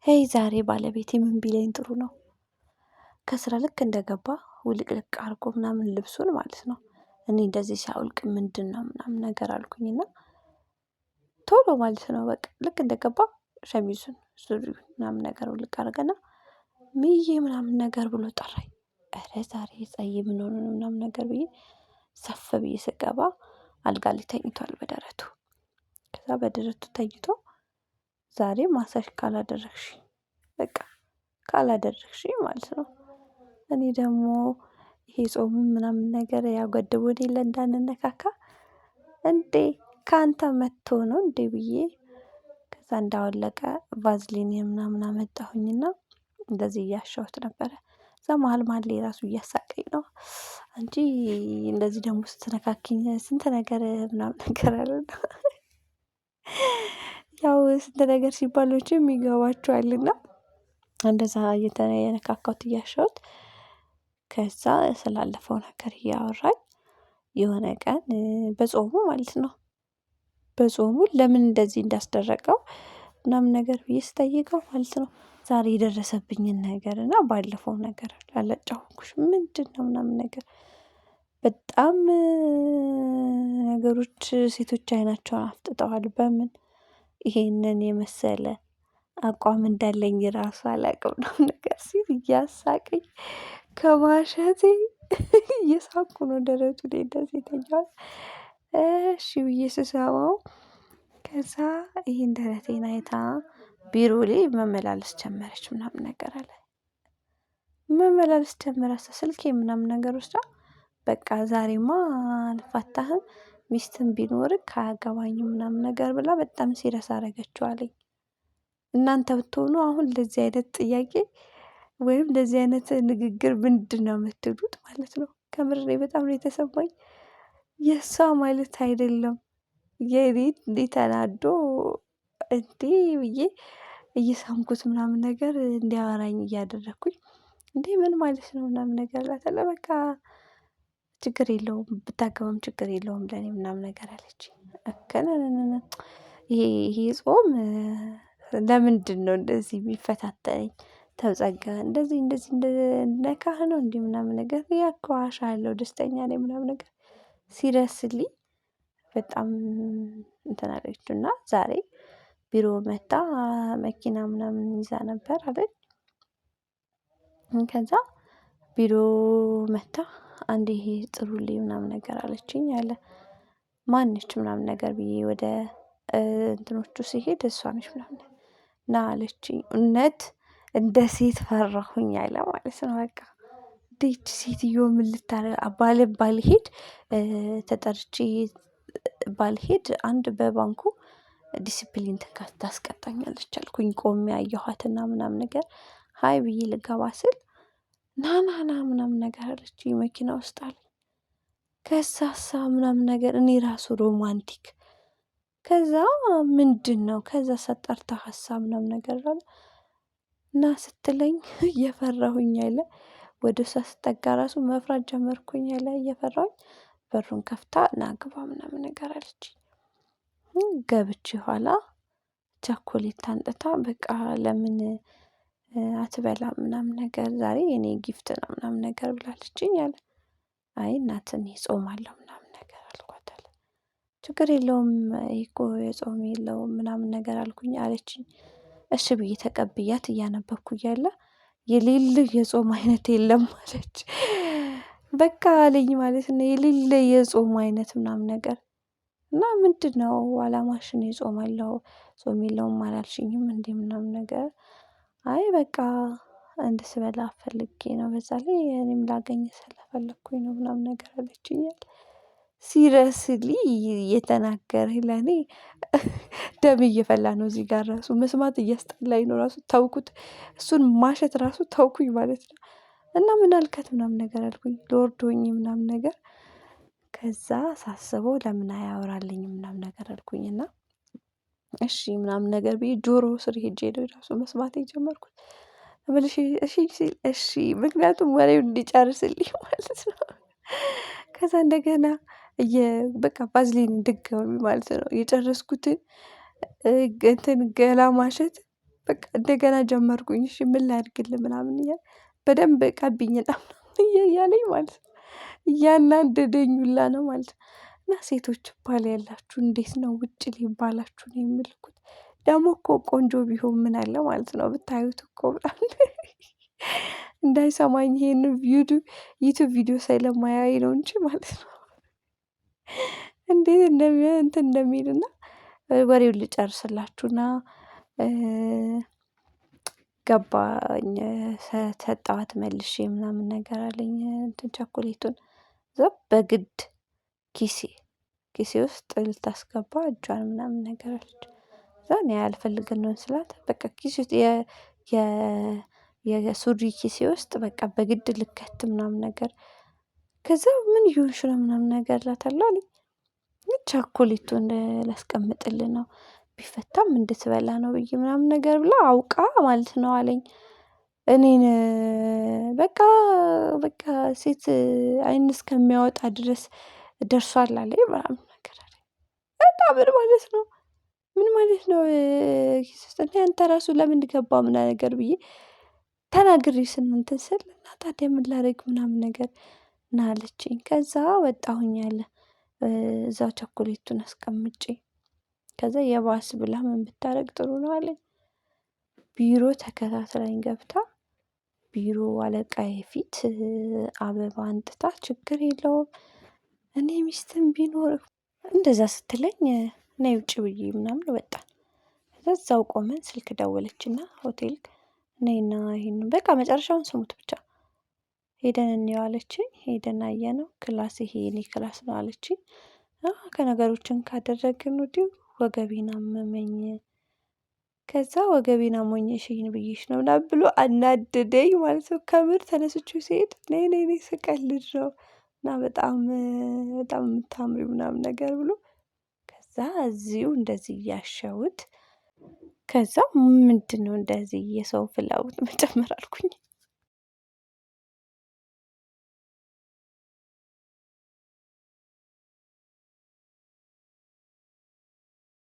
ሄይ ዛሬ ባለቤቴ ምን ቢለኝ ጥሩ ነው? ከስራ ልክ እንደገባ ውልቅልቅ አድርጎ ምናምን ልብሱን ማለት ነው። እኔ እንደዚህ ሲያውልቅ ምንድነው ምናምን ነገር አልኩኝና ቶሎ ማለት ነው በቃ ልክ እንደገባ ሸሚዙን ሱሪውን ምናምን ነገር ውልቅ አደረገና ምዬ ምናምን ነገር ብሎ ጠራኝ። ኧረ ዛሬ ፀዬ ምን ሆኖ ነው ምናምን ነገር ብዬ ሰፍ ብዬ ስገባ አልጋ ላይ ተኝቷል በደረቱ። ከዛ በደረቱ ተኝቶ ዛሬ ማሳጅ ካላደረግሽኝ በቃ ካላደረግሽኝ ማለት ነው። እኔ ደግሞ ይሄ ጾምም ምናምን ነገር ያው ገድቦን የለ እንዳንነካካ እንዴ ካንተ መጥቶ ነው እንዴ ብዬ ከዛ እንዳወለቀ ቫዝሊን ምናምን አመጣሁኝና እንደዚህ እያሻሁት ነበረ። እዛ መሃል መሃል ላይ ራሱ እያሳቀኝ ነው። አንቺ እንደዚህ ደግሞ ስትነካኪኝ ስንት ነገር ምናምን ነገር አለና ያው ስንት ነገር ሲባል መቼም ይገባችኋልና እንደዛ እየነካካሁት እያሻሁት ከዛ ስላለፈው ነገር እያወራኝ የሆነ ቀን በጾሙ ማለት ነው። በጾሙ ለምን እንደዚህ እንዳስደረገው ምናምን ነገር ብዬ ስጠይቀው ማለት ነው ዛሬ የደረሰብኝን ነገር እና ባለፈው ነገር አላጫወትኩሽም ምንድነው ምናምን ነገር በጣም ነገሮች ሴቶች አይናቸውን አፍጥጠዋል። በምን ይሄንን የመሰለ አቋም እንዳለኝ ራሱ አላውቅም ነው ነገር ሲል እያሳቀኝ ከማሸቴ እየሳቅኩ ነው ደረቱ ላይ እንደዚህ የተኛሁት። እሺ ብዬ ስሰማው ከዛ ይሄን ደረቴን አይታ ቢሮ ላይ መመላለስ ጀመረች ምናምን ነገር አለ። መመላለስ ጀመረ ስልኬ ምናምን ነገር ወስዳ በቃ ዛሬማ አልፋታህም ሚስትም ቢኖርክ አያገባኝም ምናምን ነገር ብላ በጣም ሲሪየስ አደረገችው አለኝ። እናንተ ብትሆኑ አሁን ለዚህ አይነት ጥያቄ ወይም ለዚህ አይነት ንግግር ምንድነው የምትሉት ማለት ነው? ከምሬ በጣም ነው የተሰማኝ። የእሷ ማለት አይደለም የኔ እንዴ ተናዶ እንዴ ብዬ እየሳምኩት ምናምን ነገር እንዲያወራኝ እያደረኩኝ እንዴ ምን ማለት ነው ምናምን ነገር እላታለሁ በቃ ችግር የለውም ብታገባም ችግር የለውም ለኔ ምናምን ነገር አለችኝ። ይሄ ጾም ለምንድነው እንደዚህ የሚፈታተነኝ? ተው ጸጋ እንደዚህ እንደነካህ ነው እንዴ ምናምን ነገር እኮ አውቅሻለሁ ደስተኛ ነኝ ምናምን ነገር ሲደርስልኝ በጣም እንትን አለችና ዛሬ ቢሮ መጥታ መኪና ምናምን ይዛ ነበር አለኝ። ከዛ ቢሮ መጥታ አንዴ ይሄ ጥሩልኝ ምናምን ነገር አለችኝ አለ። ማነች ምናምን ነገር ብዬ ወደ እንትኖቹ ሲሄድ እሷ ነች ምናምን ና አለችኝ እውነት እንደ ሴት ፈራሁኝ አለ ማለት ነው። በቃ እንዴ ይቺ ሴትዮ ምን ልታደርግ ባልሄድ ተጠርቼ ባልሄድ አንድ በባንኩ ዲሲፕሊን ታስቀጣኛለች አልኩኝ። ቆሜ አየኋትና ምናምን ነገር ሃይ ብዬ ልገባ ስል ና ና ና ምናምን ነገር አለችኝ መኪና ውስጥ አለኝ። ከዛሳ ምናምን ነገር እኔ ራሱ ሮማንቲክ ከዛ ምንድነው ከዛ ጠርተህ ሀሳብ ምናምን ነገር አለ እና ስትለኝ እየፈራሁኝ አለ ወደ እሷ ስጠጋ ራሱ መፍራት ጀመርኩኝ አለ እየፈራሁኝ በሩን ከፍታ ና ግባ ምናምን ነገር አለችኝ። ገብቼ ኋላ ቸኮሌት አንጥታ በቃ ለምን አትበላም ምናምን ነገር ዛሬ የኔ ጊፍት ነው ምናምን ነገር ብላለችኝ አለ። አይ እናት እኔ እጾማለሁ ምናምን ነገር አልኳት አለ። ችግር የለውም ይሄ እኮ የጾም የለውም ምናምን ነገር አልኩኝ አለችኝ። እሺ ብዬ ተቀብያት እያነበብኩ እያለ የሌለ የጾም አይነት የለም አለች። በቃ አለኝ ማለት ነው የሌለ የጾም አይነት ምናምን ነገር እና ምንድነው አላማሽ? እኔ እጾማለሁ ጾም የለውም አላልሽኝም እንዴ ምናምን ነገር አይ በቃ እንድስበላ ፈልጌ ነው በዛ ላይ እኔም ላገኝህ ስለፈለኩኝ ነው ምናምን ነገር አለችኝ አለ። ሲሪየስሊ እየተናገረኝ ለኔ ደም እየፈላ ነው እዚህ ጋር ራሱ መስማት እያስጠላኝ ነው ራሱ ተውኩት እሱን ማሸት ራሱ ተውኩኝ ማለት ነው። እና ምን አልካት ምናምን ነገር አልኩኝ ሎርድ ሆኜ ምናምን ነገር ከዛ ሳስበው ለምን አያወራልኝም ምናምን ነገር አልኩኝ እና እሺ ምናምን ነገር ብዬ ጆሮ ስር ሄጄ ነው ራሱ መስማት የጀመርኩት። እምልሽ እሺ ሲል እሺ ምክንያቱም ወሬውን እንዲጨርስልኝ ማለት ነው። ከዛ እንደገና በቃ ቫዝሊን ድጋሚ ማለት ነው የጨረስኩትን እንትን ገላ ማሸት በቃ እንደገና ጀመርኩኝ። እሺ ምን ላድርግልህ ምናምን እያለ በደንብ ቀቢኝ እያለኝ ማለት ነው። እያናደደኝ ሁላ ነው ማለት ነው። እና ሴቶች ባል ያላችሁ እንዴት ነው ውጭ ላይ ባላችሁ ነው የምልኩት? ደግሞ እኮ ቆንጆ ቢሆን ምን አለ ማለት ነው ብታዩት እኮ ምናምን እንዳይሰማኝ ይሄንን ዩቲዩብ ቪዲዮ ስለማያይ ነው እንጂ ማለት ነው። እንዴት እንደሚሆን እንትን እንደሚልና ወሬውን ልጨርስላችሁና ገባኝ ሰጠኋት መልሼ ምናምን ነገር አለኝ እንትን ቸኮሌቱን እዛ በግድ ኪሴ ውስጥ ልታስገባ እጇን ምናምን ነገር አለች። ከዛ እኔ አልፈልግም ነው ስላት በቃ ኪሴ ውስጥ የሱሪ ኪሴ ውስጥ በቃ በግድ ልከት ምናምን ነገር ከዛ ምን እየሆንሽ ነው ምናምን ነገር እላታለሁ አለኝ። ቸኮሌቱን ላስቀምጥልህ ነው ቢፈታም እንድትበላ ነው ብዬ ምናምን ነገር ብላ አውቃ ማለት ነው አለኝ። እኔን በቃ ሴት አይን እስከሚያወጣ ድረስ ደርሷል አለኝ ምናምን ነገር አለኝ። እና ምን ማለት ነው? ምን ማለት ነው? ኪስ ውስጥ እንዴ አንተ ራሱ ለምን ገባ ምናምን ነገር ብዬ ተናግሬ እንትን ስል እና ታዲያ ምን ላድርግ ምናምን ነገር ና አለችኝ። ከዛ ወጣሁኝ አለ እዛ ቸኮሌቱን አስቀምጬ ከዛ የባስ ብላ ምን ብታደርግ ጥሩ ነው አለኝ። ቢሮ ተከታትላኝ ገብታ ቢሮ አለቃዬ ፊት አበባ አንጥታ ችግር የለውም እኔ ሚስትም ቢኖርህ እንደዛ ስትለኝ ነይ ውጪ ብዬ ምናምን ወጣን። ከዛ እዛው ቆመን ስልክ ደወለችና ሆቴል ነይና ይሄንን በቃ መጨረሻውን ስሙት ብቻ ሄደን እንየው አለችኝ። ሄደን አየነው ክላስ ይሄ የኔ ክላስ ነው አለችኝ። ከነገሮችን ካደረግን ወዲህ ወገቤን አመመኝ። ከዛ ወገቤን አሞኝሽኝ ብዬሽ ነው ምናምን ብሎ አናደደኝ ማለት ነው። ከምር ተነስቼ ስሄድ ነይ ነይ ነይ ስቀልድ ነው እና በጣም የምታምሪው ምናምን ነገር ብሎ ከዛ እዚሁ እንደዚህ እያሸሁት ከዛ ምንድነው እንደዚህ የሰው ፍላጎት መጨመር አልኩኝ።